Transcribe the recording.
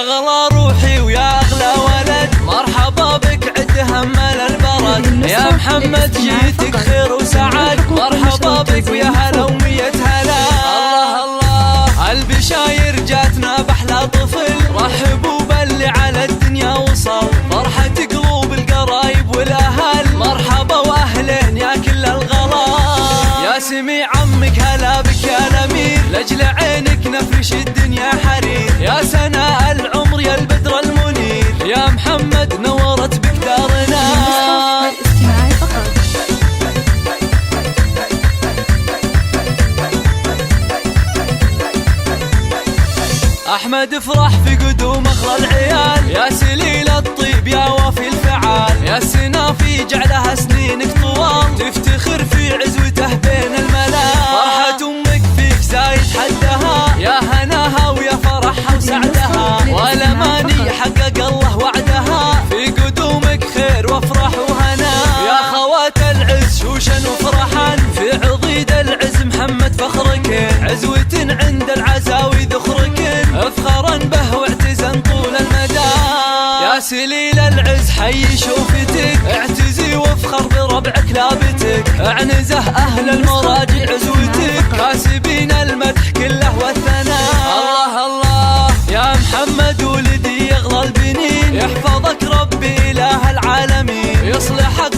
أغلى روحي ويا أغلى ولد، مرحبا بك عد همل البرد. يا محمد جيتك خير وسعد، مرحبا بك ويا هلا ومية هلا. الله الله البشاير جاتنا بأحلى طفل، رحبوا باللي على الدنيا وصل، فرحة قلوب القرايب والأهل، مرحبا وأهلين يا كل الغلا. يا سمي عمك هلا بك يا الأمير، لأجل عينك نفرش الدنيا حرير. يا سناء العمر يا البدر المنير، يا محمد نورت بك دارنا. أحمد افرح في قدوم أخرى العيال، يا سليل الطيب يا وافي الفعال، يا السنافي جعلها سنينك طوال، تفتخر في عزوته بين الملال. فرحة أمك فيك زايد حدها، يا هناها ويا فرحها وسعدها، والأماني حقق الله وعدها، في قدومك خير وافرح وهنا. يا خوات العز شوشا وفرحا، في عضيد العز محمد فخركن، عزوة عند العزاوي ذخركن، افخرا به واعتزا طول المدى. يا سليل العز حي شوفتك، اعتزي وافخر بربعك لابتك، اعنزه اهل المراجع عزوتك، كاسبين المدح كله والثناء. الله الله يا محمد ولدي يغلى البنين، يحفظك ربي اله العالمين، يصلحك